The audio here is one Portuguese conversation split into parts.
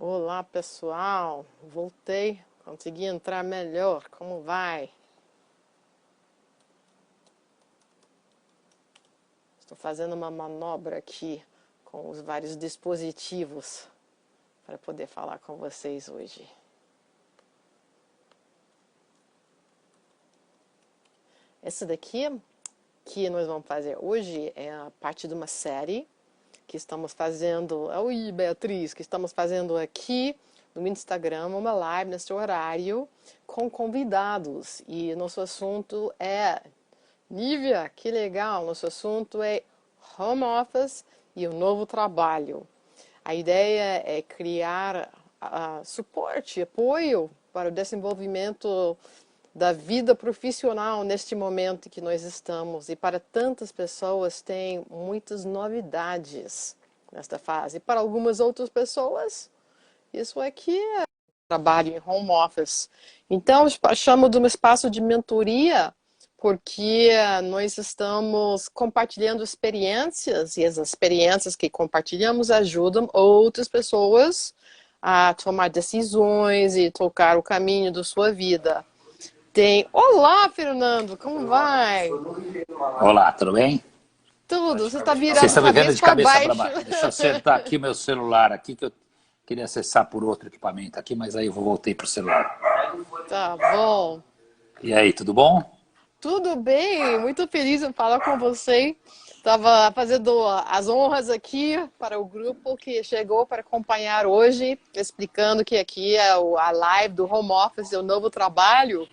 Olá, pessoal. Voltei, consegui entrar melhor. Como vai? Estou fazendo uma manobra aqui com os vários dispositivos para poder falar com vocês hoje. Esse daqui que nós vamos fazer hoje é a parte de uma série que estamos fazendo. Oi, Beatriz, que estamos fazendo aqui no Instagram, uma live nesse horário com convidados. E nosso assunto é, Nívia, que legal, nosso assunto é home office e o novo trabalho. A ideia é criar suporte, apoio para o desenvolvimento da vida profissional neste momento que nós estamos. E para tantas pessoas tem muitas novidades nesta fase. Para algumas outras pessoas, isso aqui é trabalho em home office. Então, chamo de um espaço de mentoria, porque nós estamos compartilhando experiências, e as experiências que compartilhamos ajudam outras pessoas a tomar decisões e tocar o caminho da sua vida. Olá, Fernando, como vai? Olá, tudo bem? Tudo, você está Vocês virando a estão me vendo cabeça de para cabeça para baixo. baixo. Deixa eu acertar aqui meu celular aqui, que eu queria acessar por outro equipamento aqui, mas aí eu voltei para o celular. Tá bom. E aí, tudo bom? Tudo bem, muito feliz em falar com você. Estava fazendo as honras aqui para o grupo que chegou para acompanhar hoje, explicando que aqui é a live do home office, o novo trabalho.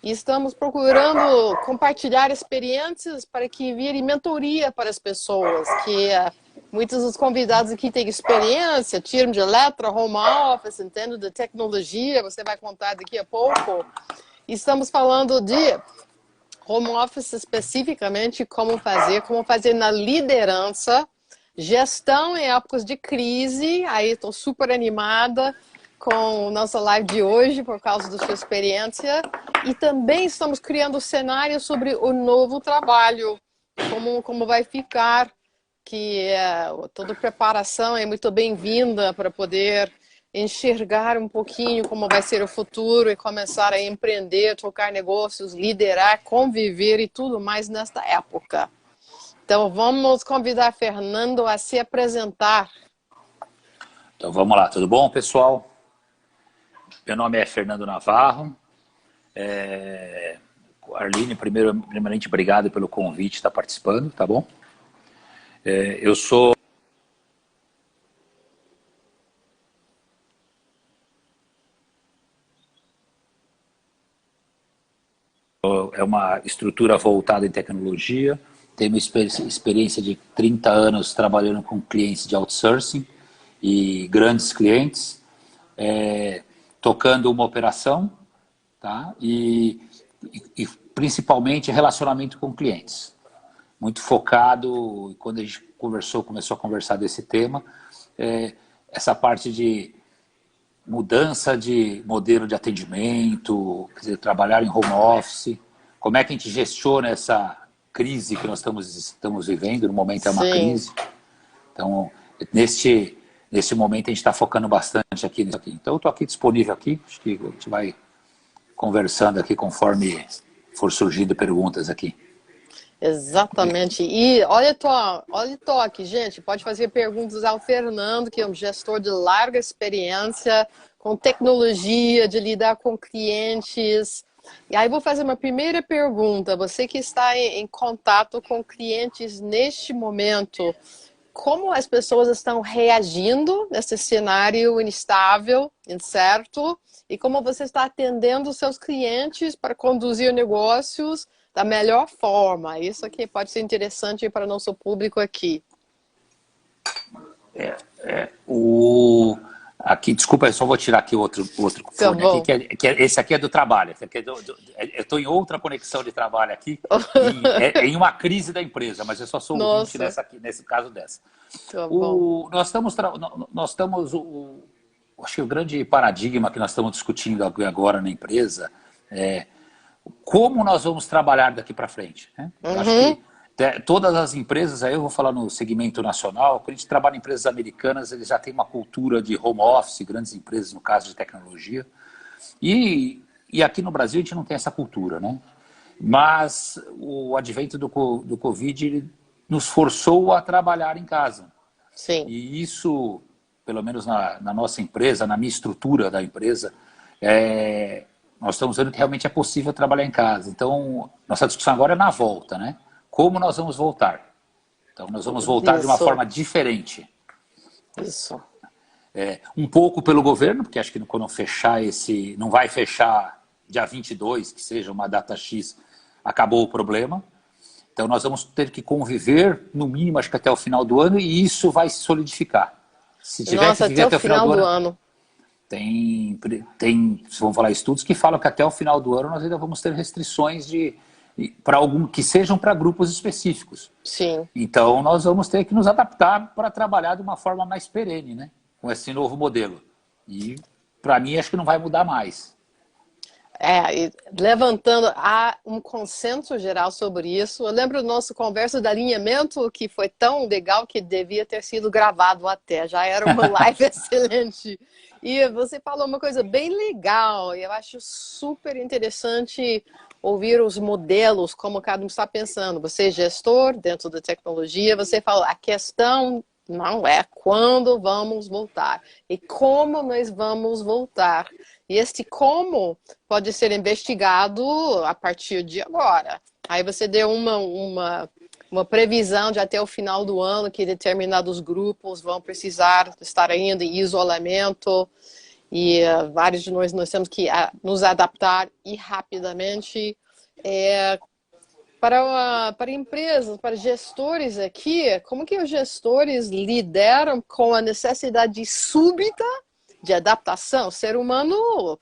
E estamos procurando compartilhar experiências para que vire mentoria para as pessoas, que muitos dos convidados aqui têm experiência, tiram de letra, home office, entendem de tecnologia, você vai contar daqui a pouco. E estamos falando de home office especificamente, como fazer na liderança, gestão em épocas de crise. Aí estou super animada com a nossa live de hoje, por causa da sua experiência. E também estamos criando cenários sobre o novo trabalho, como vai ficar, que toda preparação é muito bem-vinda para poder enxergar um pouquinho como vai ser o futuro e começar a empreender, tocar negócios, liderar, conviver e tudo mais nesta época. Então vamos convidar Fernando a se apresentar. Então vamos lá, tudo bom, pessoal? Meu nome é Fernando Navarro. Arline, primeiramente, obrigado pelo convite, estar participando, tá bom? Eu sou... É uma estrutura voltada em tecnologia, tenho uma experiência de 30 anos trabalhando com clientes de outsourcing e grandes clientes, tocando uma operação, tá? E principalmente relacionamento com clientes. Muito focado, quando a gente começou a conversar desse tema, essa parte de mudança de modelo de atendimento, quer dizer, trabalhar em home office, como é que a gente gestiona essa crise que nós estamos vivendo, no momento é uma Sim. crise. Então, nesse momento a gente está focando bastante aqui nisso aqui. Então eu estou aqui disponível aqui, acho que a gente vai conversando aqui conforme for surgindo perguntas aqui. Exatamente. E olha aqui, gente, pode fazer perguntas ao Fernando, que é um gestor de larga experiência com tecnologia, de lidar com clientes. E aí vou fazer uma primeira pergunta. Você que está em contato com clientes neste momento, como as pessoas estão reagindo nesse cenário instável, incerto, e como você está atendendo os seus clientes para conduzir negócios da melhor forma? Isso aqui pode ser interessante para o nosso público aqui. Aqui, desculpa, eu só vou tirar aqui outro fone aqui, esse aqui é do trabalho. Eu estou em outra conexão de trabalho aqui, em uma crise da empresa, mas eu só sou ouvinte nesse caso dessa. Nós estamos, acho que o grande paradigma que nós estamos discutindo agora na empresa é como nós vamos trabalhar daqui para frente, né? Eu acho que Todas as empresas, aí eu vou falar no segmento nacional, quando a gente trabalha em empresas americanas, eles já têm uma cultura de home office, grandes empresas, no caso de tecnologia. E aqui no Brasil a gente não tem essa cultura, né? Mas o advento do Covid ele nos forçou a trabalhar em casa. Sim. E isso, pelo menos na nossa empresa, na minha estrutura da empresa, nós estamos vendo que realmente é possível trabalhar em casa. Então, nossa discussão agora é na volta, né? Como nós vamos voltar? Então, nós vamos voltar de uma forma diferente. Isso. Um pouco pelo governo, porque acho que quando fechar não vai fechar dia 22, que seja uma data X, acabou o problema. Então nós vamos ter que conviver, no mínimo, acho que até o final do ano, e isso vai se solidificar. Se tiver que viver Até o final do ano. Vamos falar, estudos que falam que até o final do ano nós ainda vamos ter restrições que sejam para grupos específicos. Sim. Então nós vamos ter que nos adaptar para trabalhar de uma forma mais perene, né? Com esse novo modelo. E, para mim, acho que não vai mudar mais. Levantando um consenso geral sobre isso. Eu lembro do nosso conversa de alinhamento, que foi tão legal que devia ter sido gravado até. Já era uma live excelente. E você falou uma coisa bem legal, e eu acho super interessante ouvir os modelos, como cada um está pensando. Você é gestor dentro da tecnologia, você falou, a questão não é quando vamos voltar, e como nós vamos voltar. E este como pode ser investigado a partir de agora. Aí você deu uma previsão de até o final do ano que determinados grupos vão precisar estar ainda em isolamento e vários de nós temos que nos adaptar e rapidamente. Para empresas, para gestores aqui, como que os gestores lideram com a necessidade súbita de adaptação? O ser humano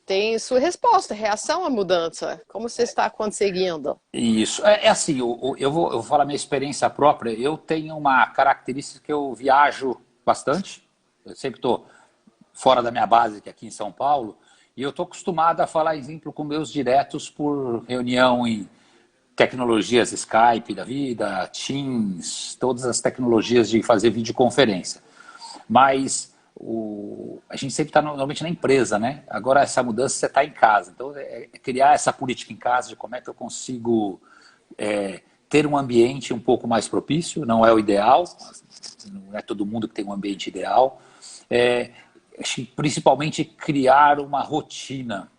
tem sua resposta, reação à mudança. Como você está conseguindo? Isso. Assim, eu vou falar minha experiência própria. Eu tenho uma característica que eu viajo bastante. Eu sempre estou fora da minha base, que é aqui em São Paulo, e eu estou acostumado a falar, exemplo, com meus diretos por reunião em tecnologias Skype da vida, Teams, todas as tecnologias de fazer videoconferência. Mas a gente sempre está normalmente na empresa, né? Agora essa mudança você está em casa. Então criar essa política em casa de como é que eu consigo ter um ambiente um pouco mais propício, não é o ideal, não é todo mundo que tem um ambiente ideal. Principalmente criar uma rotina.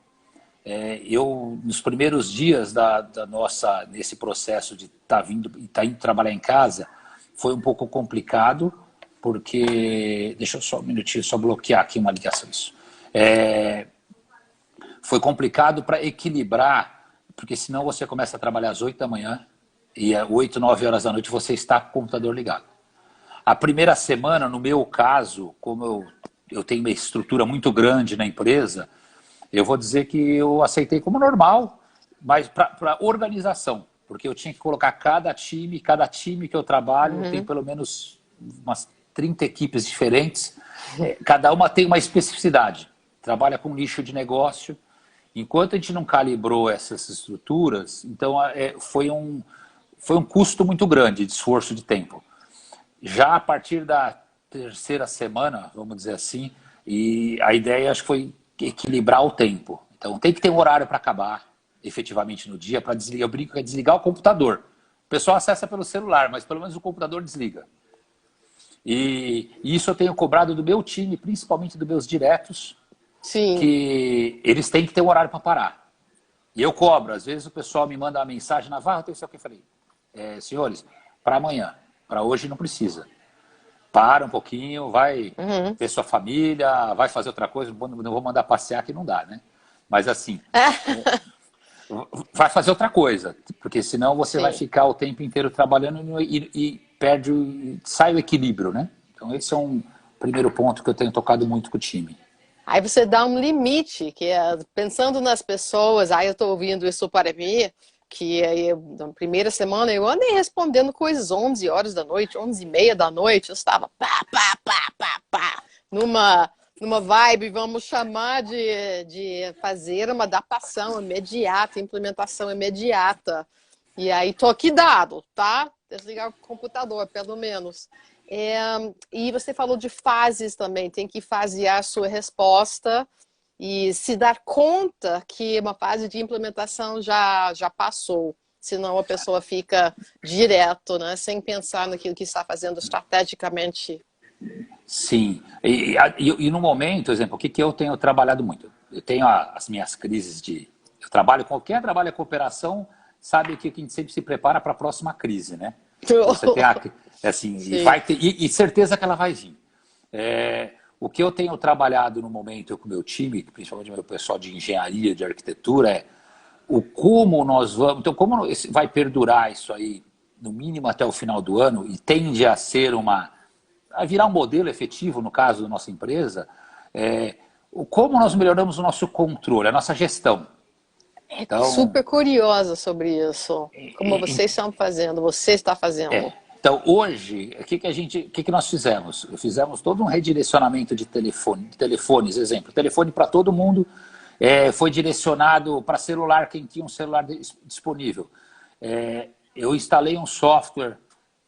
Nos primeiros dias nesse processo de estar indo trabalhar em casa, foi um pouco complicado, porque, deixa eu só um minutinho, só bloquear aqui uma ligação. Foi complicado para equilibrar, porque senão você começa a trabalhar às 8 da manhã e às 8, 9 horas da noite você está com o computador ligado. A primeira semana, no meu caso, como eu tenho uma estrutura muito grande na empresa, eu vou dizer que eu aceitei como normal, mas para organização, porque eu tinha que colocar cada time que eu trabalho, tem pelo menos umas 30 equipes diferentes, cada uma tem uma especificidade, trabalha com nicho de negócio. Enquanto a gente não calibrou essas estruturas, então foi um custo muito grande de esforço de tempo. Já a partir da terceira semana, vamos dizer assim, e a ideia acho que foi equilibrar o tempo. Então tem que ter um horário para acabar efetivamente no dia, para desligar. Eu brinco que é desligar o computador. O pessoal acessa pelo celular, mas pelo menos o computador desliga. E isso eu tenho cobrado do meu time, principalmente dos meus diretos, Sim. Que eles têm que ter um horário para parar. E eu cobro. Às vezes o pessoal me manda uma mensagem, Navarro, tem isso aqui. Eu falei, senhores, para amanhã, para hoje não precisa. Para um pouquinho, vai ver sua família, vai fazer outra coisa, não vou mandar passear que não dá, né? Mas assim, vai fazer outra coisa, porque senão você vai ficar o tempo inteiro trabalhando e sai o equilíbrio, né? Então esse é um primeiro ponto que eu tenho tocado muito com o time. Aí você dá um limite, que é pensando nas pessoas, aí eu estou ouvindo isso para mim, que na primeira semana eu andei respondendo coisas 11 horas da noite, 11h30 da noite, eu estava numa vibe, vamos chamar de fazer uma adaptação imediata, implementação imediata. E aí tô aqui dado, tá? Desligar o computador, pelo menos. E você falou de fases também, tem que fasear a sua resposta e se dar conta que uma fase de implementação já passou. Senão a pessoa fica direto, né? Sem pensar naquilo que está fazendo estrategicamente. Sim. E no momento, por exemplo, o que, que eu tenho trabalhado muito? Eu tenho as minhas crises de... Eu trabalho, qualquer trabalho com operação, sabe que a gente sempre se prepara para a próxima crise, né? Então você tem assim, e, vai ter, e certeza que ela vai vir. O que eu tenho trabalhado no momento com o meu time, principalmente o meu pessoal de engenharia, de arquitetura, é o como nós vamos... Então, como vai perdurar isso aí, no mínimo até o final do ano, e tende a ser a virar um modelo efetivo, no caso da nossa empresa, como nós melhoramos o nosso controle, a nossa gestão. Então, Super curiosa sobre isso. Como vocês estão fazendo, você está fazendo. Então, hoje, o que nós fizemos? Fizemos todo um redirecionamento de telefones, exemplo, telefone para todo mundo, foi direcionado para celular, quem tinha um celular disponível. Eu instalei um software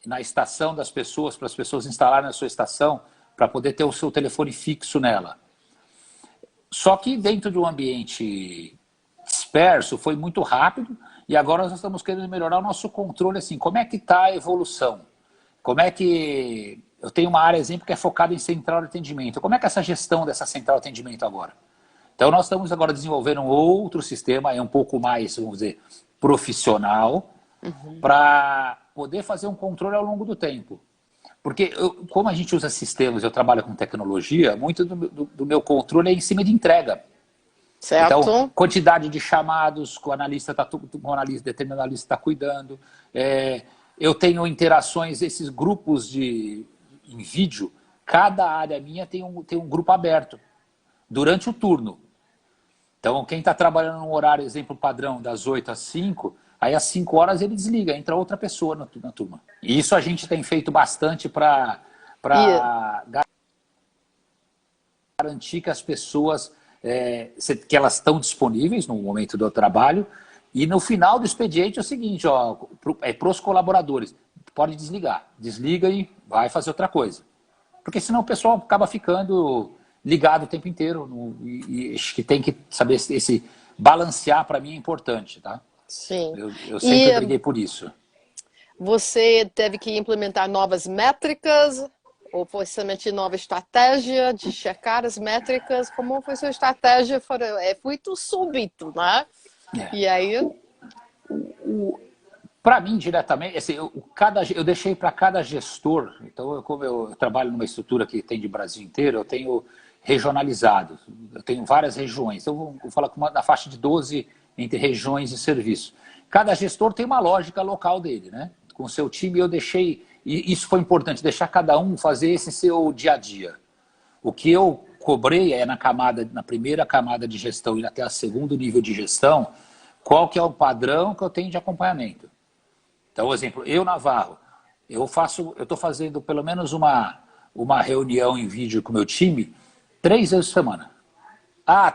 na estação das pessoas, para as pessoas instalarem na sua estação, para poder ter o seu telefone fixo nela. Só que dentro de um ambiente disperso, foi muito rápido, e agora nós estamos querendo melhorar o nosso controle, assim, como é que está a evolução? Como é que... Eu tenho uma área, exemplo, que é focada em central de atendimento. Como é que é essa gestão dessa central de atendimento agora? Então nós estamos agora desenvolvendo um outro sistema, um pouco mais, vamos dizer, profissional, para poder fazer um controle ao longo do tempo. Porque como a gente usa sistemas, eu trabalho com tecnologia, muito do meu controle é em cima de entrega. Certo. Então, quantidade de chamados, o determinado analista está cuidando. Eu tenho interações, esses grupos em vídeo, cada área minha tem um grupo aberto, durante o turno. Então, quem está trabalhando num horário, exemplo padrão, das 8 às 5, aí às 5 horas ele desliga, entra outra pessoa na turma. E isso a gente tem feito bastante para garantir que as pessoas... que elas estão disponíveis no momento do trabalho, e no final do expediente é o seguinte, para os colaboradores, pode desligar, desliga e vai fazer outra coisa. Porque senão o pessoal acaba ficando ligado o tempo inteiro, e acho que tem que saber balancear, para mim é importante, tá? Sim. Eu sempre briguei por isso. Você teve que implementar novas métricas, ou foi somente nova estratégia de checar as métricas? Como foi sua estratégia? Foi muito súbito, né? E aí... Para mim, diretamente, assim, eu deixei para cada gestor, então como eu trabalho numa estrutura que tem de Brasil inteiro, eu tenho regionalizado, eu tenho várias regiões, então vou falar na faixa de 12 entre regiões e serviços. Cada gestor tem uma lógica local dele, né? Com o seu time eu deixei, e isso foi importante, deixar cada um fazer esse seu dia a dia. O que eu cobrei na primeira camada de gestão e até a segundo nível de gestão, qual que é o padrão que eu tenho de acompanhamento. Então, por exemplo, Navarro, eu estou fazendo pelo menos uma reunião em vídeo com o meu time 3 vezes por semana.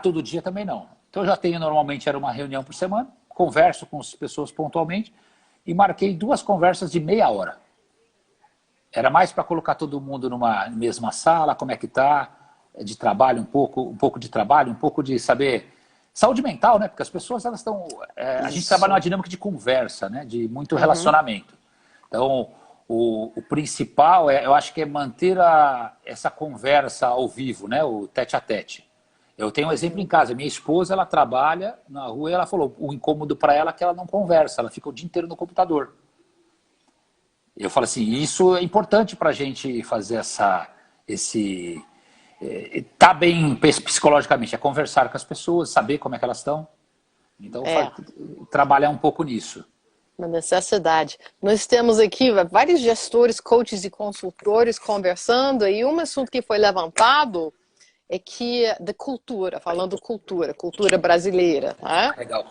Todo dia também não. Então, eu já tenho, normalmente, era uma reunião por semana, converso com as pessoas pontualmente e marquei 2 conversas de meia hora. Era mais para colocar todo mundo numa mesma sala, como é que está, de trabalho, um pouco de trabalho, um pouco de saber... Saúde mental, né? Porque as pessoas, elas estão... a gente trabalha numa dinâmica de conversa, né? De muito relacionamento. Então, o principal, eu acho que é manter essa conversa ao vivo, né? O tete-a-tete. Eu tenho um exemplo em casa. Minha esposa, ela trabalha na rua e ela falou, o incômodo para ela é que ela não conversa, ela fica o dia inteiro no computador. Eu falo assim, isso é importante para a gente fazer tá bem psicologicamente, é conversar com as pessoas, saber como é que elas estão. Então, trabalhar um pouco nisso. Uma necessidade. Nós temos aqui vários gestores, coaches e consultores conversando, e um assunto que foi levantado é que da cultura, falando cultura brasileira. Tá? Carregar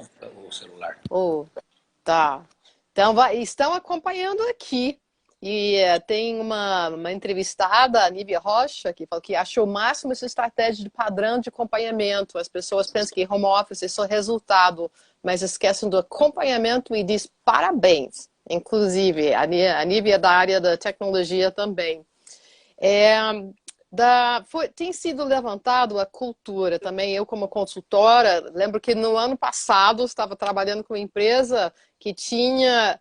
o celular. Tá. Então, estão acompanhando aqui. E tem uma entrevistada, a Nívia Rocha, que falou que achou o máximo essa estratégia de padrão de acompanhamento. As pessoas pensam que home office é só resultado, mas esquecem do acompanhamento e diz parabéns. Inclusive, a Nívia é da área da tecnologia também. Tem sido levantado a cultura também. Eu, como consultora, lembro que no ano passado estava trabalhando com uma empresa que tinha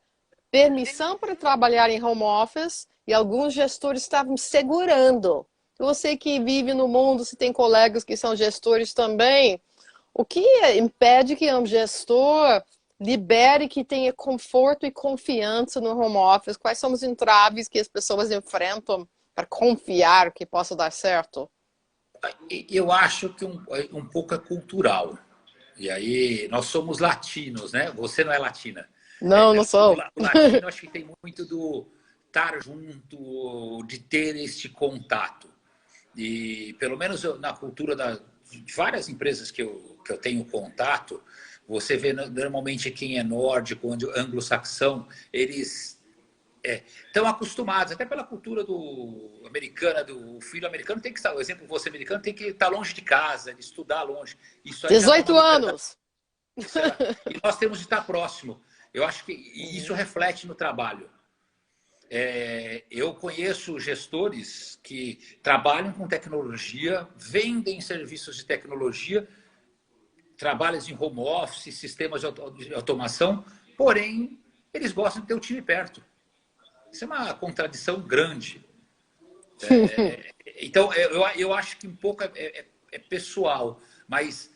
permissão para trabalhar em home office e alguns gestores estavam segurando. Você que vive no mundo, se tem colegas que são gestores também, o que impede que um gestor libere que tenha conforto e confiança no home office? Quais são os entraves que as pessoas enfrentam para confiar que possa dar certo? Eu acho que um pouco é cultural. E aí, nós somos latinos, né? Você não é latina. Não, não sou. O latino, acho que tem muito do estar junto, de ter este contato. E, pelo menos na cultura de várias empresas que eu tenho contato, você vê normalmente quem é nórdico, anglo-saxão, eles estão acostumados, até pela cultura americana, do filho americano tem que estar, o exemplo, você americano tem que estar longe de casa, de estudar longe. Isso aí já dá uma 18 liberdade. anos. E nós temos de estar próximo. Eu acho que isso reflete no trabalho. Eu conheço gestores que trabalham com tecnologia, vendem serviços de tecnologia, trabalham em home office, sistemas de automação, porém, eles gostam de ter o time perto. Isso é uma contradição grande. Então, eu acho que um pouco é pessoal, mas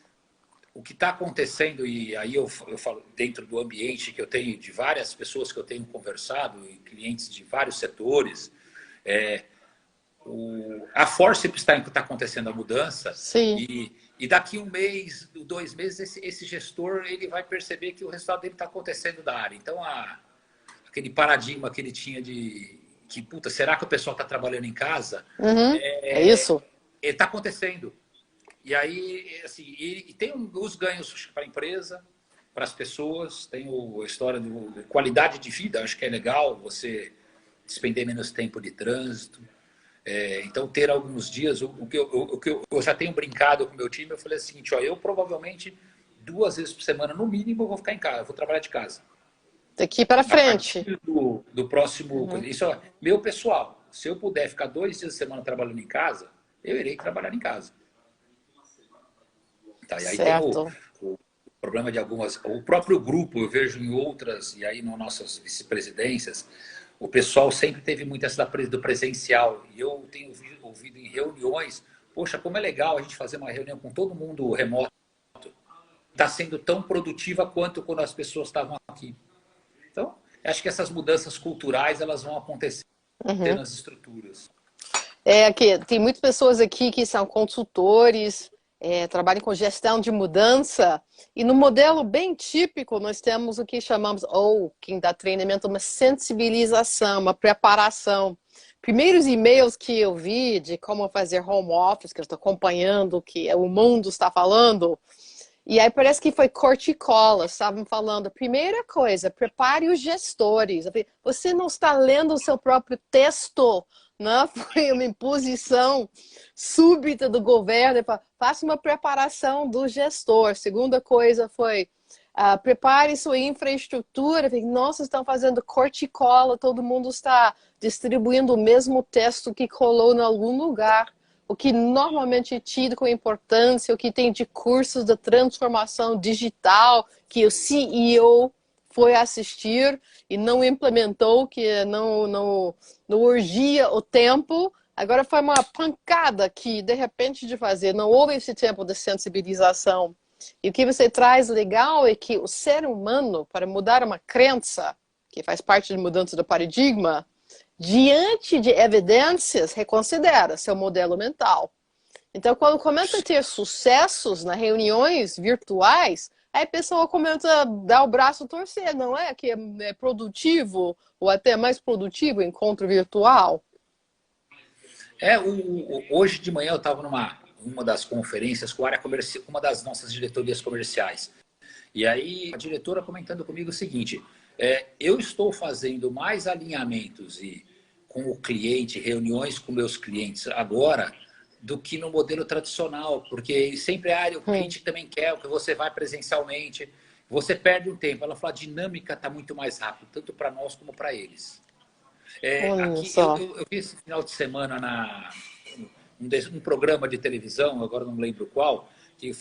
o que está acontecendo, e aí eu falo dentro do ambiente que eu tenho, de várias pessoas que eu tenho conversado, e clientes de vários setores, a forceps está acontecendo a mudança, Sim. e daqui 1 mês, 2 meses, esse gestor ele vai perceber que o resultado dele está acontecendo da área. Então, aquele paradigma que ele tinha de que, puta, será que o pessoal está trabalhando em casa? Uhum. É isso. Está acontecendo. E aí, assim, e tem os ganhos para a empresa, para as pessoas, tem a história de qualidade de vida, acho que é legal você despender menos tempo de trânsito. Então, ter alguns dias, o que eu já tenho brincado com o meu time, eu falei o seguinte, ó, eu provavelmente 2 vezes por semana, no mínimo, eu vou ficar em casa, eu vou trabalhar de casa. Daqui para A frente. partir do próximo... Isso é meu pessoal. Se eu puder ficar 2 dias por semana trabalhando em casa, eu irei trabalhar em casa. Tá, e aí tem Certo. o problema de algumas... O próprio grupo, eu vejo em outras, e aí nas nossas vice-presidências, o pessoal sempre teve muito essa do presencial. E eu tenho ouvido em reuniões, poxa, como é legal a gente fazer uma reunião com todo mundo remoto. Está sendo tão produtiva quanto quando as pessoas estavam aqui. Então, acho que essas mudanças culturais elas vão acontecer nas estruturas. Que tem muitas pessoas aqui que são consultores, trabalham com gestão de mudança, e no modelo bem típico nós temos o que chamamos, ou quem dá treinamento, uma sensibilização, uma preparação. Primeiros e-mails que eu vi de como fazer home office, que eu estou acompanhando o que o mundo está falando, e aí parece que foi corte e cola, estavam falando, primeira coisa, prepare os gestores. Você não está lendo o seu próprio texto, né? Foi uma imposição súbita do governo, faça uma preparação do gestor. Segunda coisa foi, prepare sua infraestrutura. Nossa, estão fazendo corte e cola, todo mundo está distribuindo o mesmo texto que colou em algum lugar. O que normalmente é tido com importância, o que tem de cursos de transformação digital, que o CEO foi assistir e não implementou, que não urgia o tempo. Agora foi uma pancada que, de repente, de fazer. Não houve esse tempo de sensibilização. E o que você traz legal é que o ser humano, para mudar uma crença, que faz parte da mudança do paradigma, diante de evidências, reconsidera seu modelo mental. Então, quando começa a ter sucessos nas reuniões virtuais, aí a pessoa começa a dar o braço a torcer, não é? Que é produtivo, ou até mais produtivo, o encontro virtual. Hoje de manhã eu estava numa das conferências com a área comercial, uma das nossas diretorias comerciais. E aí a diretora comentando comigo o seguinte, eu estou fazendo mais alinhamentos e com o cliente, reuniões com meus clientes agora, do que no modelo tradicional, porque sempre o cliente também quer que você vá presencialmente, você perde um tempo. Ela falou, a dinâmica está muito mais rápida, tanto para nós como para eles. Olha Aqui, só. eu vi esse final de semana um programa de televisão, agora não lembro qual, que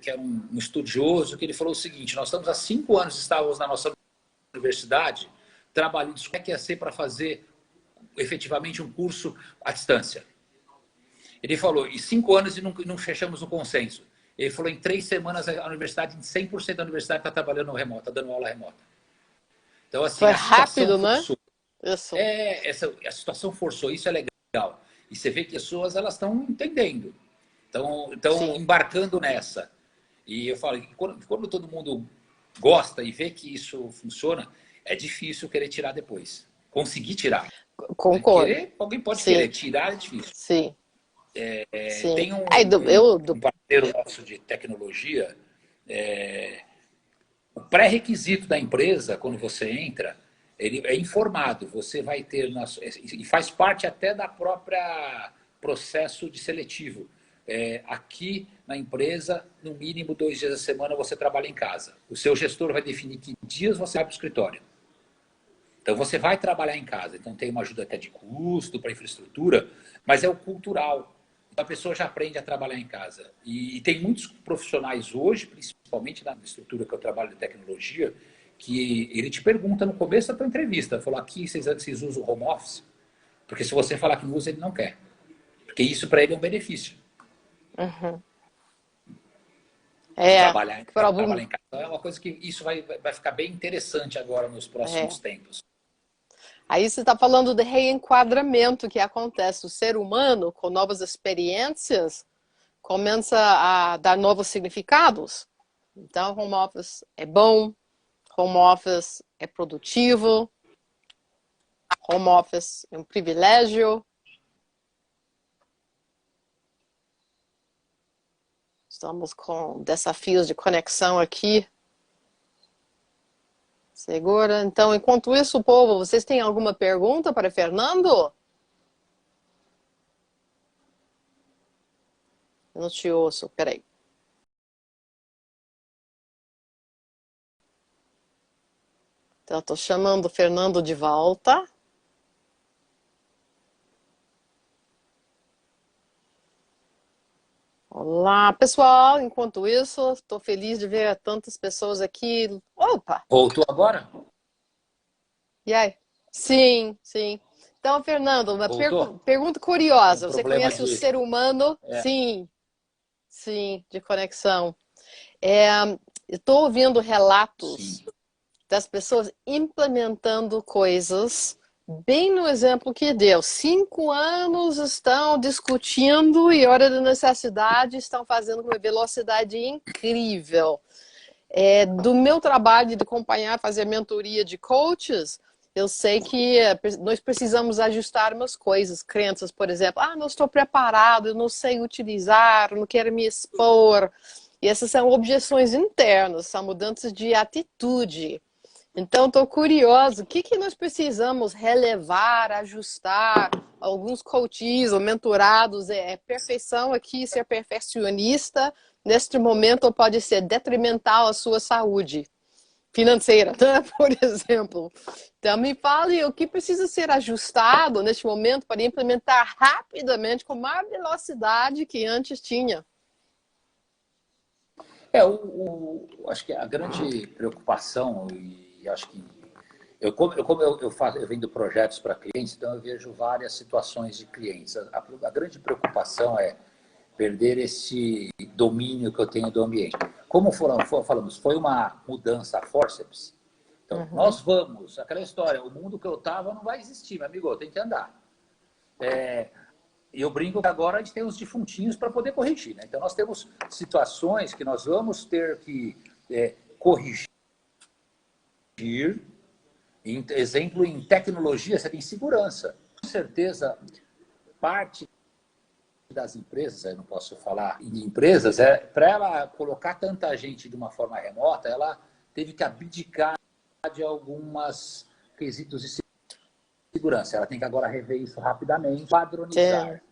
era um estudioso, que ele falou o seguinte, nós estamos há 5 anos, estávamos na nossa universidade, trabalhando, como é que ia ser para fazer efetivamente um curso à distância. Ele falou, em 5 anos e não fechamos o consenso. Ele falou, em 3 semanas a universidade, 100% da universidade está trabalhando remoto, está dando aula remota. Então, assim, Foi a situação rápido, né? forçou. Isso. A situação forçou, isso é legal. E você vê que as pessoas elas estão entendendo, estão Sim. embarcando nessa. E eu falo, quando todo mundo gosta e vê que isso funciona, é difícil querer tirar depois. Conseguir tirar. Né? Concordo. Alguém pode querer, Sim. tirar é difícil. Sim. Sim. Tem Aí, um parceiro nosso de tecnologia, o pré-requisito da empresa, quando você entra, ele é informado. Você vai ter, e faz parte até da própria processo de seletivo. Aqui na empresa, no mínimo 2 dias da semana você trabalha em casa. O seu gestor vai definir que dias você vai para o escritório. Então você vai trabalhar em casa. Então tem uma ajuda até de custo para infraestrutura, mas é o cultural. Então a pessoa já aprende a trabalhar em casa. E tem muitos profissionais hoje, principalmente na estrutura que eu trabalho de tecnologia, que ele te pergunta no começo da tua entrevista, falou, aqui vocês usam home office? Porque se você falar que não usa, ele não quer. Porque isso para ele é um benefício. Uhum. Trabalhar Problema. em casa é uma coisa que isso vai ficar bem interessante agora nos próximos tempos. Aí você está falando de reenquadramento que acontece. O ser humano, com novas experiências, começa a dar novos significados. Então, home office é bom, home office é produtivo, home office é um privilégio. Estamos com desafios de conexão aqui. Segura. Então, enquanto isso, povo, vocês têm alguma pergunta para Fernando? Eu não te ouço, peraí. Então, estou chamando o Fernando de volta. Olá, pessoal. Enquanto isso, estou feliz de ver tantas pessoas aqui. Opa! Voltou agora? E aí? Sim, sim. Então, Fernando, uma Voltou? pergunta Um curiosa. Você problema conhece o de... ser humano? Sim, sim, de conexão. Estou ouvindo Sim. relatos das pessoas implementando coisas, bem no exemplo que deu. 5 anos estão discutindo e, hora da necessidade, estão fazendo com uma velocidade incrível. Do meu trabalho de acompanhar, fazer mentoria de coaches, eu sei que nós precisamos ajustar umas coisas. Crenças, por exemplo, não estou preparado, eu não sei utilizar, não quero me expor. E essas são objeções internas, são mudanças de atitude. Então, estou curioso, o que nós precisamos relevar, ajustar? Alguns coaches ou mentorados, perfeição aqui, ser perfeccionista, neste momento pode ser detrimental à sua saúde financeira, né? Por exemplo. Então, me fale o que precisa ser ajustado neste momento para implementar rapidamente, com mais velocidade que antes tinha. Acho que a grande preocupação, e acho que eu vendo projetos para clientes, então eu vejo várias situações de clientes. A grande preocupação é perder esse domínio que eu tenho do ambiente. Como falamos, foi uma mudança a forceps. Então, nós vamos, aquela história, o mundo que eu estava não vai existir, meu amigo, tem que andar. E eu brinco que agora a gente tem os defuntinhos para poder corrigir. Né? Então, nós temos situações que nós vamos ter que corrigir. Exemplo, em tecnologia, você tem segurança. Com certeza, parte das empresas, eu não posso falar em empresas, para ela colocar tanta gente de uma forma remota, ela teve que abdicar de algumas quesitos de segurança. Ela tem que agora rever isso rapidamente, padronizar.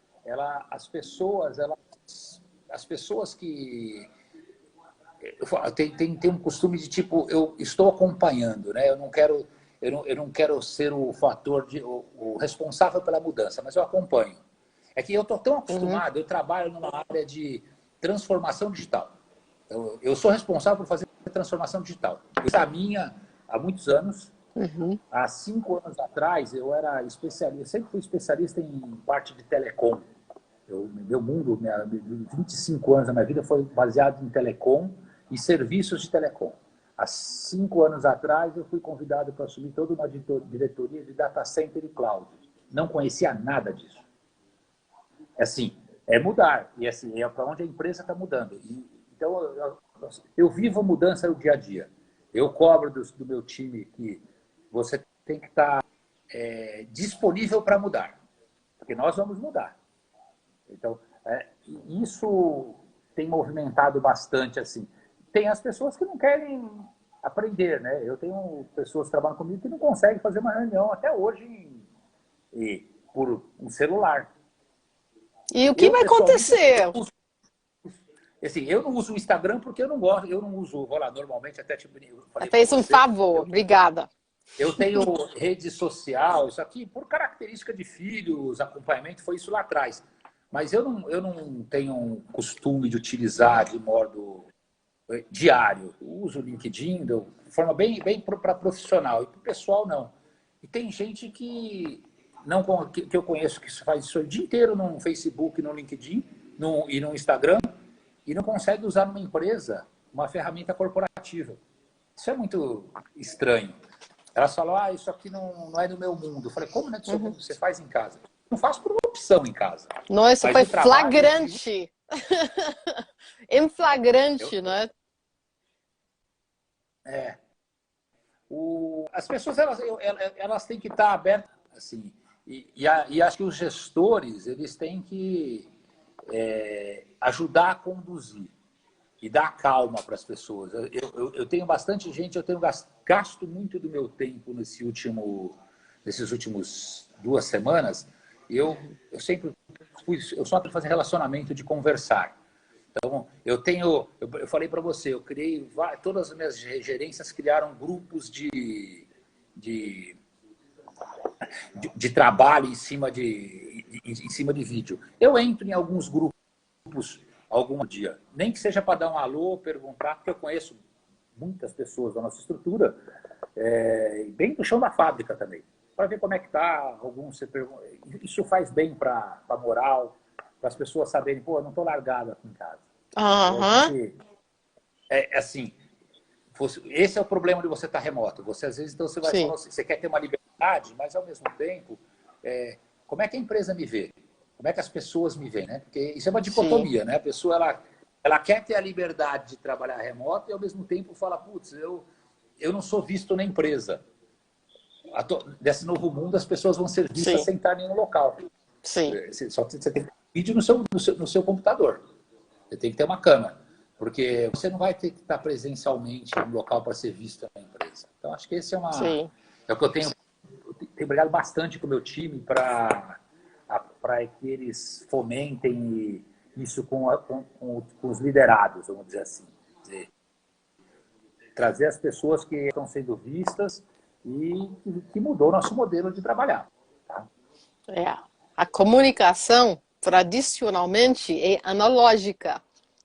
As pessoas que tem um costume de tipo, eu estou acompanhando, né? Eu não quero ser o fator o responsável pela mudança, mas eu acompanho. É que eu estou tão acostumado, eu trabalho numa área de transformação digital. Eu sou responsável por fazer transformação digital. Isso é a minha há muitos anos. Há 5 anos atrás, eu era especialista, sempre fui especialista em parte de telecom. Meu mundo, 25 anos da minha vida foi baseado em telecom e serviços de telecom. Há 5 anos atrás, eu fui convidado para assumir toda uma diretoria de data center e cloud. Não conhecia nada disso. Assim, é mudar. E assim, é para onde a empresa está mudando. Então, eu vivo a mudança no dia a dia. Eu cobro do meu time que você tem que estar disponível para mudar. Porque nós vamos mudar. Então, isso tem movimentado bastante, assim. Tem as pessoas que não querem aprender, né? Eu tenho pessoas que trabalham comigo que não conseguem fazer uma reunião até hoje por um celular. E o que vai acontecer? Assim, eu não uso o Instagram porque eu não gosto, eu não uso, vou lá, normalmente até tipo... Fez um favor, obrigada. Eu tenho rede social, isso aqui, por característica de filhos, acompanhamento, foi isso lá atrás. Mas eu não tenho costume de utilizar de modo diário. Eu uso o LinkedIn de forma bem para profissional, e para o pessoal não. E tem gente que eu conheço que faz isso o dia inteiro no Facebook, no LinkedIn e no Instagram, e não consegue usar numa empresa uma ferramenta corporativa. Isso é muito estranho. Elas falam, isso aqui não é do meu mundo. Eu falei, como não é do seu mundo? Você faz em casa. Não faço por opção em casa. Nossa, foi flagrante. Em flagrante, né? As pessoas, elas têm que estar abertas, assim, e acho que os gestores, eles têm que ajudar a conduzir e dar calma para as pessoas. Eu tenho bastante gente, eu tenho gasto muito do meu tempo nesses últimos 2 semanas. Eu só para fazer relacionamento, de conversar. Então, eu falei para você, eu criei, todas as minhas gerências criaram grupos de trabalho em cima de vídeo. Eu entro em alguns grupos algum dia, nem que seja para dar um alô, perguntar, porque eu conheço muitas pessoas da nossa estrutura, bem do chão da fábrica também, para ver como é que está, isso faz bem para a moral, para as pessoas saberem, pô, eu não estou largado aqui em casa. Assim, esse é o problema de você estar remoto. Você, às vezes, então, você vai falar assim, você quer ter uma liberdade, mas, ao mesmo tempo, como é que a empresa me vê? Como é que as pessoas me veem, né? Porque isso é uma dicotomia, né? A pessoa, ela quer ter a liberdade de trabalhar remoto e, ao mesmo tempo, fala, putz, eu não sou visto na empresa. Desse novo mundo, as pessoas vão ser vistas sem estar em nenhum local. Sim. Você tem que ter vídeo no seu computador. Você tem que ter uma câmera. Porque você não vai ter que estar presencialmente no local para ser visto na empresa. Então, acho que esse é o que eu tenho brigado bastante com o meu time para que eles fomentem isso com os liderados, vamos dizer assim. Trazer as pessoas que estão sendo vistas e que mudou o nosso modelo de trabalhar. Tá? A comunicação, tradicionalmente, é analógica.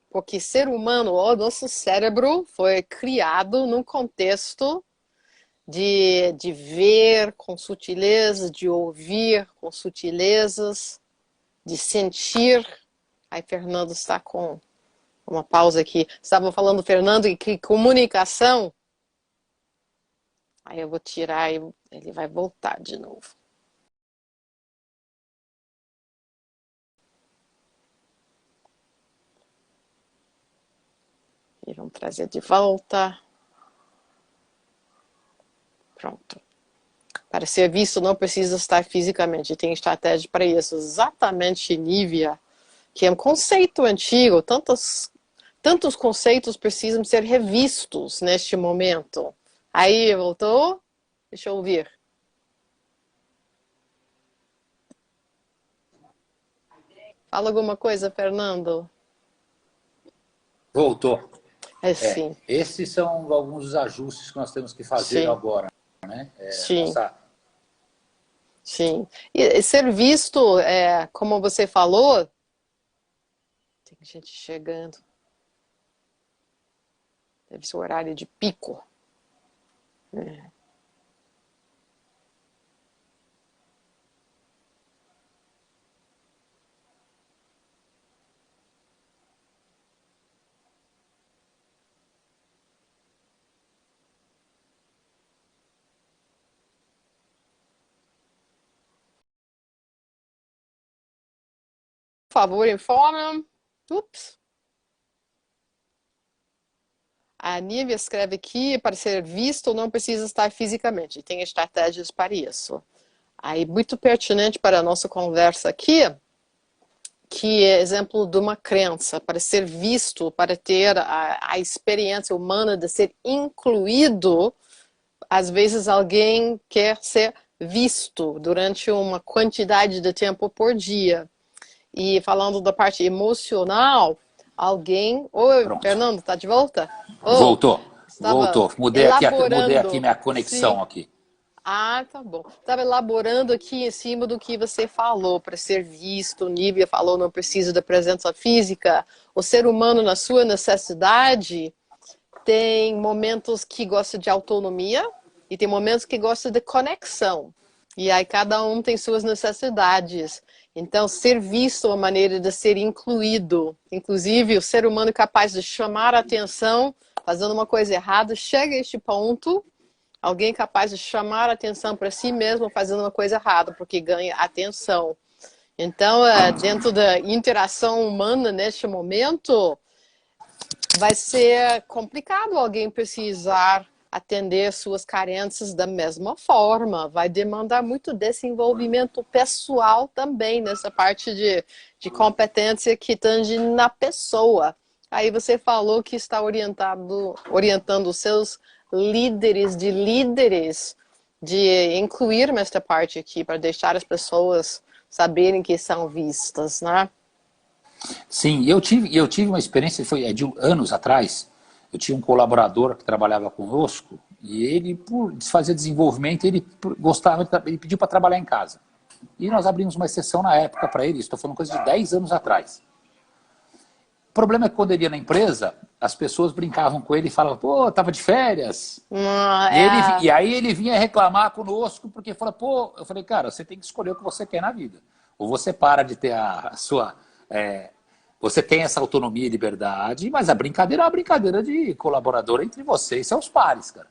Porque ser humano, o nosso cérebro foi criado num contexto de ver com sutilezas, de ouvir com sutilezas, de sentir. Aí, Fernando está com uma pausa aqui. Estava falando, Fernando, que comunicação. Aí eu vou tirar e ele vai voltar de novo. E vamos trazer de volta. Pronto. Para ser visto, não precisa estar fisicamente. Tem estratégia para isso. Exatamente, Nívia, que é um conceito antigo. Tantos conceitos precisam ser revistos neste momento. Aí, voltou? Deixa eu ouvir. Fala alguma coisa, Fernando? Voltou. É sim, Esses são alguns dos ajustes que nós temos que fazer sim, agora, né? sim, sim. E ser visto, como você falou, tem gente chegando, deve ser o horário de pico. Por favor, informa. Ups. A Nívia escreve aqui, para ser visto, não precisa estar fisicamente. Tem estratégias para isso. Aí, muito pertinente para a nossa conversa aqui, que é exemplo de uma crença, para ser visto, para ter a experiência humana de ser incluído, às vezes alguém quer ser visto durante uma quantidade de tempo por dia. E falando da parte emocional, alguém... Oi, Pronto. Fernando, tá de volta? Oh, Voltou. estava Voltou. Mudei aqui elaborando. minha Sim. conexão aqui. Ah, tá bom. Estava elaborando aqui em cima do que você falou, para ser visto. Nívia falou, não precisa da presença física. O ser humano, na sua necessidade, tem momentos que gosta de autonomia e tem momentos que gosta de conexão. E aí cada um tem suas necessidades. Então, ser visto é uma maneira de ser incluído. Inclusive, o ser humano é capaz de chamar a atenção fazendo uma coisa errada, chega a este ponto, alguém capaz de chamar a atenção para si mesmo fazendo uma coisa errada, porque ganha atenção. Então, dentro da interação humana neste momento, vai ser complicado alguém precisar atender suas carências da mesma forma. Vai demandar muito desenvolvimento pessoal também, nessa parte de competência que tange na pessoa. Aí você falou que está orientando os seus líderes de incluir nesta parte aqui, para deixar as pessoas saberem que são vistas, né? Sim, eu tive uma experiência, foi de anos atrás. Eu tinha um colaborador que trabalhava conosco e ele, por fazer desenvolvimento, ele pediu para trabalhar em casa. E nós abrimos uma exceção na época para ele, estou falando coisa de 10 anos atrás. O problema é que quando ele ia na empresa, as pessoas brincavam com ele e falavam, pô, estava de férias. E aí ele vinha reclamar conosco, porque falou, pô, eu falei, cara, você tem que escolher o que você quer na vida. Ou você para de ter a sua... você tem essa autonomia e liberdade, mas a brincadeira é uma brincadeira de colaborador entre você e seus pares, cara.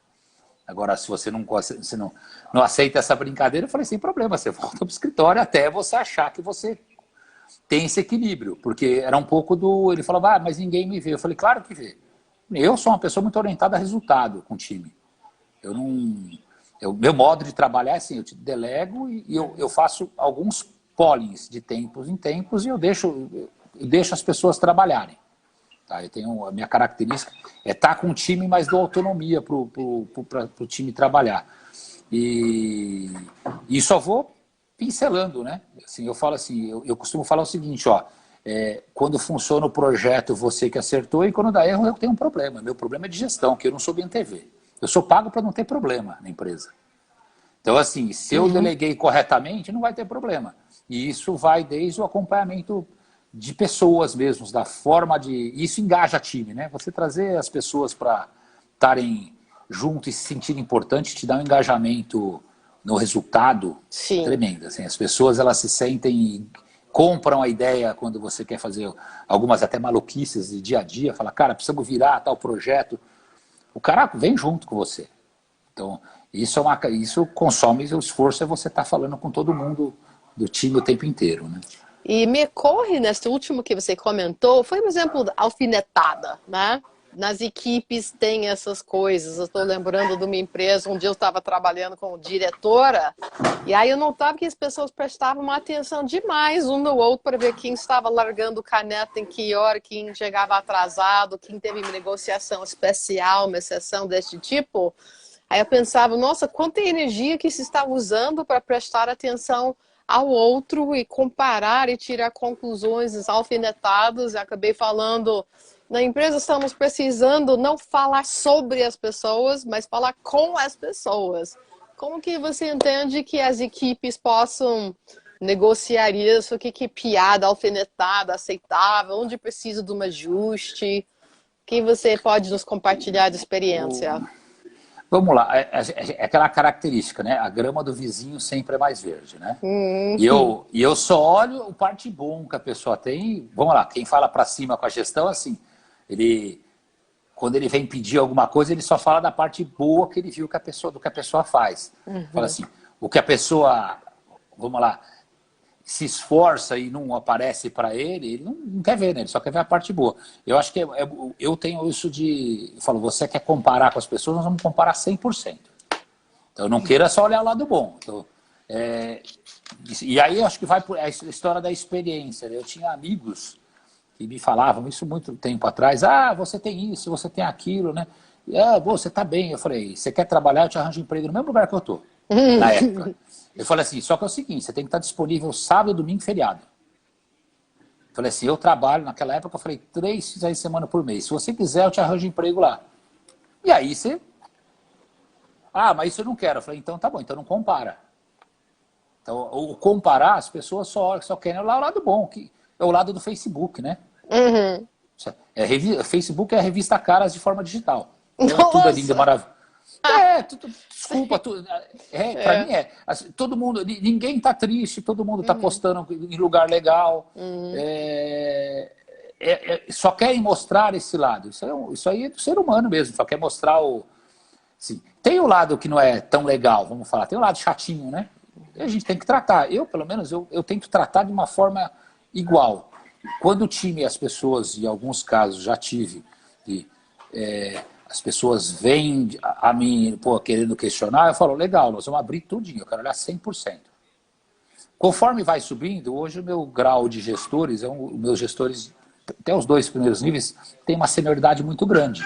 Agora, se você não aceita essa brincadeira, eu falei, sem problema, você volta para o escritório até você achar que você tem esse equilíbrio. Porque era um pouco do... Ele falou, mas ninguém me vê. Eu falei, claro que vê. Eu sou uma pessoa muito orientada a resultado com o time. Eu não... meu modo de trabalhar é assim, eu te delego e eu faço alguns pollings de tempos em tempos e eu deixo as pessoas trabalharem. Tá? Eu tenho, a minha característica é estar com o time, mas dou autonomia para o time trabalhar. E só vou pincelando, né? Assim, eu falo assim, eu costumo falar o seguinte, ó, quando funciona o projeto, você que acertou, e quando dá erro, eu tenho um problema. Meu problema é de gestão, que eu não sou bem TV. Eu sou pago para não ter problema na empresa. Então, assim, se eu deleguei corretamente, não vai ter problema. E isso vai desde o acompanhamento de pessoas mesmo, da forma de... Isso engaja time, né? Você trazer as pessoas para estarem juntos e se sentirem importantes, te dá um engajamento no resultado Sim. tremendo. Assim, as pessoas, elas se sentem... compram a ideia quando você quer fazer algumas até maluquices de dia a dia, fala, cara, precisamos virar tal projeto. O cara vem junto com você. Então, isso consome o esforço, é você estar falando com todo mundo do time o tempo inteiro, né? E me corre neste último que você comentou, foi um exemplo de alfinetada, né? Nas equipes tem essas coisas. Eu estou lembrando de uma empresa onde eu estava trabalhando como diretora, e aí eu notava que as pessoas prestavam uma atenção demais um no outro para ver quem estava largando caneta em que hora, quem chegava atrasado, quem teve uma negociação especial, uma exceção deste tipo. Aí eu pensava, nossa, quanta energia que se está usando para prestar atenção ao outro e comparar e tirar conclusões alfinetadas. Eu acabei falando, na empresa estamos precisando não falar sobre as pessoas, mas falar com as pessoas. Como que você entende que as equipes possam negociar isso? O que é piada, alfinetada, aceitável? Onde precisa de um ajuste? Que você pode nos compartilhar de experiência? Vamos lá, é aquela característica, né? A grama do vizinho sempre é mais verde, né? E eu só olho o parte bom que a pessoa tem. Vamos lá, quem fala para cima com a gestão, assim, quando ele vem pedir alguma coisa, ele só fala da parte boa que ele viu do que a pessoa faz. Fala assim, o que a pessoa, vamos lá, se esforça e não aparece para ele, ele não quer ver, né? Ele só quer ver a parte boa. Eu acho que eu tenho isso de... Eu falo, você quer comparar com as pessoas, nós vamos comparar 100%. Então não queira só olhar o lado bom. Então, e aí eu acho que vai por a história da experiência. Né? Eu tinha amigos que me falavam isso muito tempo atrás. Ah, você tem isso, você tem aquilo, né? E, você está bem. Eu falei, você quer trabalhar, eu te arranjo emprego no mesmo lugar que eu estou, na época. Eu falei assim, só que é o seguinte, você tem que estar disponível sábado, domingo e feriado. Eu falei assim, eu trabalho, naquela época eu falei 3 finais de semana por mês. Se você quiser, eu te arranjo emprego lá. E aí você... Ah, mas isso eu não quero. Eu falei, então tá bom, então não compara. Então, o comparar, as pessoas só querem o lado bom, que é o lado do Facebook, né? Facebook é a revista Caras de forma digital. Então, tudo é lindo, maravilhoso. Desculpa, pra mim assim, todo mundo, ninguém tá triste, todo mundo tá postando em lugar legal, só querem mostrar esse lado. Isso aí é do ser humano mesmo, só quer mostrar o... Assim, tem o lado que não é tão legal, vamos falar, tem o lado chatinho, né? E a gente tem que tratar, pelo menos, eu tento tratar de uma forma igual. Quando o time, as pessoas, em alguns casos já tive, as pessoas vêm a mim querendo questionar, eu falo, legal, nós vamos abrir tudinho, eu quero olhar 100%. Conforme vai subindo, hoje o meu grau de gestores, meus gestores, até os 2 primeiros níveis, tem uma senioridade muito grande.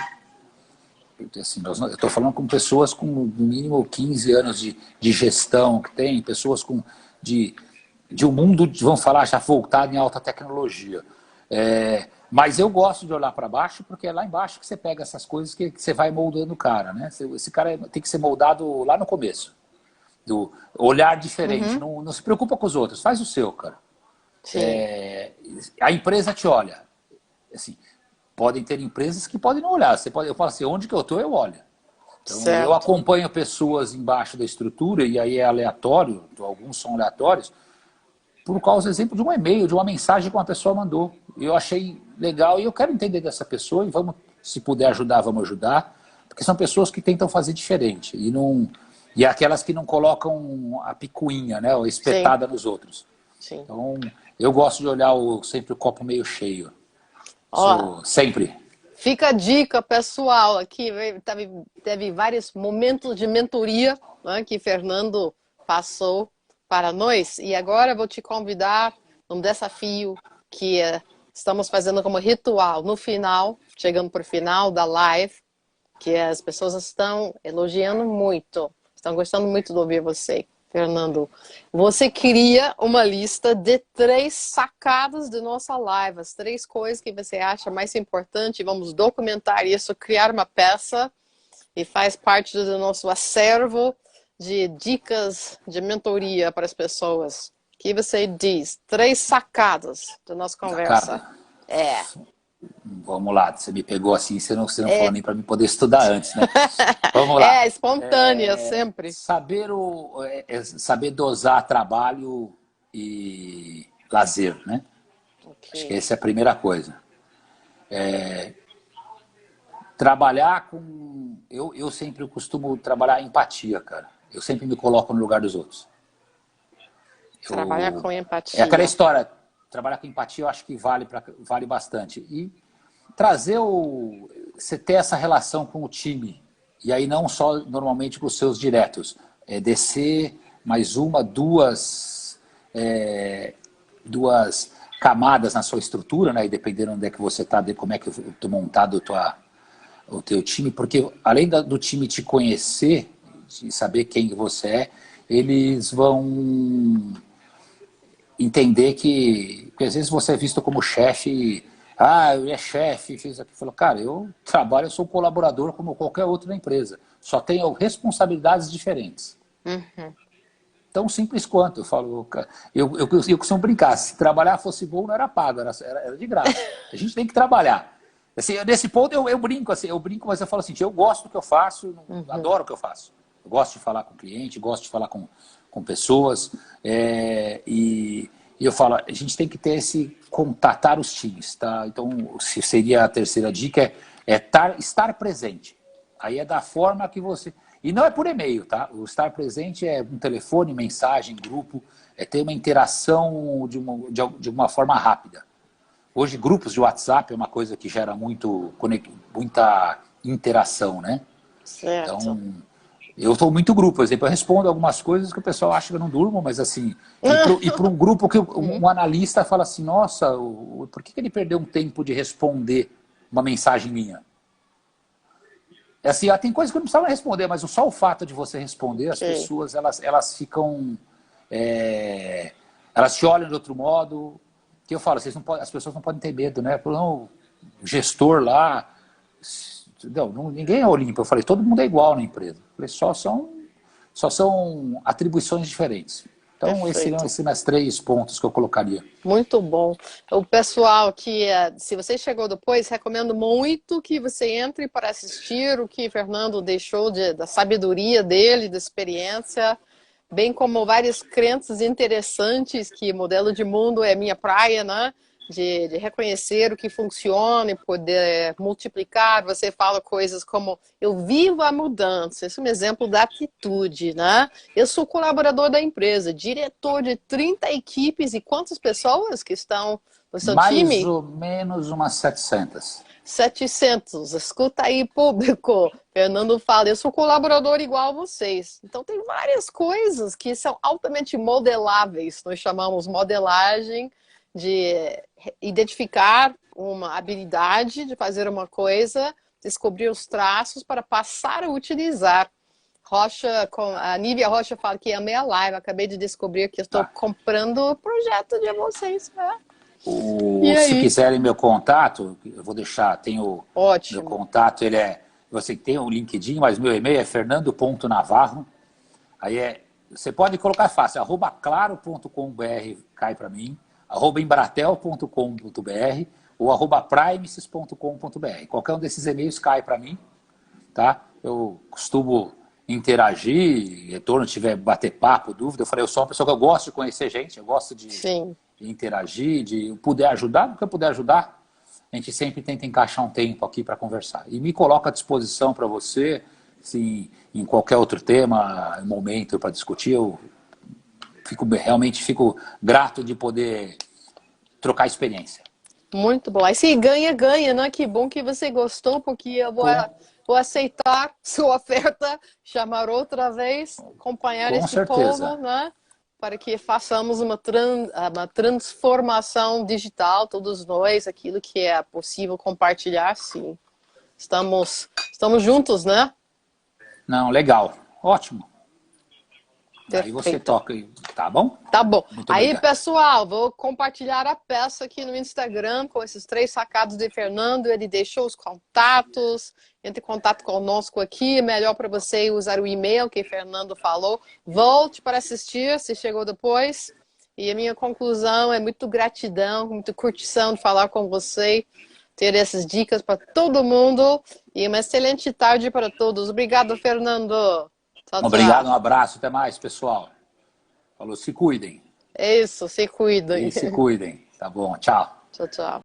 Assim, eu estou falando com pessoas com no mínimo 15 anos de gestão, que tem pessoas de um mundo, vamos falar, já voltado em alta tecnologia. Mas eu gosto de olhar para baixo, porque é lá embaixo que você pega essas coisas que você vai moldando o cara. Né? Esse cara tem que ser moldado lá no começo. Do olhar diferente. Não se preocupa com os outros, faz o seu, cara. A empresa te olha. Assim, podem ter empresas que podem não olhar. Eu falo assim, onde que eu estou, eu olho. Então, eu acompanho pessoas embaixo da estrutura, e aí é aleatório, alguns são aleatórios, por causa, exemplo, de um e-mail, de uma mensagem que uma pessoa mandou. Eu achei legal e eu quero entender dessa pessoa e vamos, se puder ajudar, vamos ajudar, porque são pessoas que tentam fazer diferente e aquelas que não colocam a picuinha, né, ou espetada nos outros. Então, eu gosto de olhar sempre o copo meio cheio. Sempre. Fica a dica pessoal aqui, teve vários momentos de mentoria, né, que Fernando passou para nós, e agora vou te convidar um desafio que estamos fazendo como ritual no final, chegando para o final da live, que as pessoas estão elogiando muito, estão gostando muito de ouvir você, Fernando. Você cria uma lista de 3 sacadas de nossa live, as 3 coisas que você acha mais importante, vamos documentar isso, criar uma peça, e faz parte do nosso acervo de dicas de mentoria para as pessoas. O que você diz? 3 sacadas da nossa conversa. Vamos lá, você me pegou assim, você não falou nem para mim poder estudar antes, né? Vamos lá. Espontânea, sempre. Saber dosar trabalho e lazer, né? Acho que essa é a primeira coisa. Trabalhar com... Eu sempre costumo trabalhar empatia, cara. Eu sempre me coloco no lugar dos outros. Trabalhar com empatia. É aquela história, trabalhar com empatia eu acho que vale bastante. E trazer você ter essa relação com o time. E aí não só normalmente com os seus diretos. Descer mais duas camadas na sua estrutura, né? E dependendo de onde é que você está, de como é que eu estou montado o teu time, porque além do time te conhecer, de saber quem você é, eles vão entender que, porque às vezes você é visto como chefe, eu é chefe, fiz aquilo. Falou, cara, eu trabalho, eu sou colaborador como qualquer outro da empresa. Só tenho responsabilidades diferentes. Uhum. Tão simples quanto. Eu falo, eu costumo brincar, se trabalhar fosse bom, não era pago, era de graça. A gente tem que trabalhar. Assim, nesse ponto eu brinco, assim, mas eu falo assim, eu gosto do que eu faço, adoro o que eu faço. Eu gosto de falar com cliente, gosto de falar com pessoas, e eu falo, a gente tem que ter esse contatar os times, tá? Então, seria a terceira dica, estar presente. Aí é da forma que você... E não é por e-mail, tá? O estar presente é um telefone, mensagem, grupo, é ter uma interação de uma forma rápida. Hoje, grupos de WhatsApp é uma coisa que gera muita interação, né? Certo. Então, eu estou muito grupo, por exemplo, eu respondo algumas coisas que o pessoal acha que eu não durmo, mas assim, e para um grupo que um analista fala assim, nossa, por que ele perdeu um tempo de responder uma mensagem minha? É assim, tem coisas que eu não precisava responder, mas só o fato de você responder, as pessoas, elas ficam... elas te olham de outro modo. Que eu falo, as pessoas não podem ter medo, né? Não, o gestor lá... ninguém é olímpico. Eu falei, todo mundo é igual na empresa. Eu falei, só são atribuições diferentes. Então, esses seriam os 3 pontos que eu colocaria. Muito bom. O pessoal que, se você chegou depois, recomendo muito que você entre para assistir o que Fernando deixou da sabedoria dele, da experiência, bem como várias crenças interessantes, que modelo de mundo é minha praia, né? De reconhecer o que funciona e poder multiplicar. Você fala coisas como, eu vivo a mudança. Isso é um exemplo da atitude, né? Eu sou colaborador da empresa, diretor de 30 equipes. E quantas pessoas que estão no seu time? Mais ou menos umas 700. 700. Escuta aí, público. Fernando fala, eu sou colaborador igual a vocês. Então, tem várias coisas que são altamente modeláveis. Nós chamamos modelagem de identificar uma habilidade de fazer uma coisa, descobrir os traços para passar a utilizar. A Nívia Rocha fala que amei a live, acabei de descobrir que estou comprando o projeto de vocês, né? Se quiserem meu contato, eu vou deixar, Ótimo. Meu contato, você tem o LinkedIn, mas meu e-mail é fernando.navarro, aí você pode colocar fácil, @claro.com.br cai para mim, @embratel.com.br ou @primesis.com.br. Qualquer um desses e-mails cai para mim, tá? Eu costumo interagir, retorno, tiver bater papo, dúvida. Eu falei, eu sou uma pessoa que eu gosto de conhecer gente, eu gosto de interagir, de puder ajudar, porque eu puder ajudar, a gente sempre tenta encaixar um tempo aqui para conversar. E me coloco à disposição para você, se em qualquer outro tema, momento para discutir, eu realmente fico grato de poder trocar experiência. Muito bom. Aí se ganha, ganha, né? Que bom que você gostou, porque eu vou aceitar sua oferta, chamar outra vez, acompanhar esse povo, né? Para que façamos uma transformação digital, todos nós, aquilo que é possível compartilhar, sim. Estamos juntos, né? Não, legal. Ótimo. Perfeito. Aí você toca, tá bom? Tá bom. Muito aí, obrigado. pessoal, vou compartilhar a peça aqui no Instagram com esses 3 sacados de Fernando. Ele deixou os contatos. Entre em contato conosco aqui. É melhor para você usar o e-mail que Fernando falou. Volte para assistir, se chegou depois. E a minha conclusão é muito gratidão, muita curtição de falar com você, ter essas dicas para todo mundo. E uma excelente tarde para todos. Obrigado, Fernando. Tchau, obrigado, um abraço, até mais, pessoal. Falou, se cuidem. É isso, se cuidem. E se cuidem, tá bom, tchau. Tchau, tchau.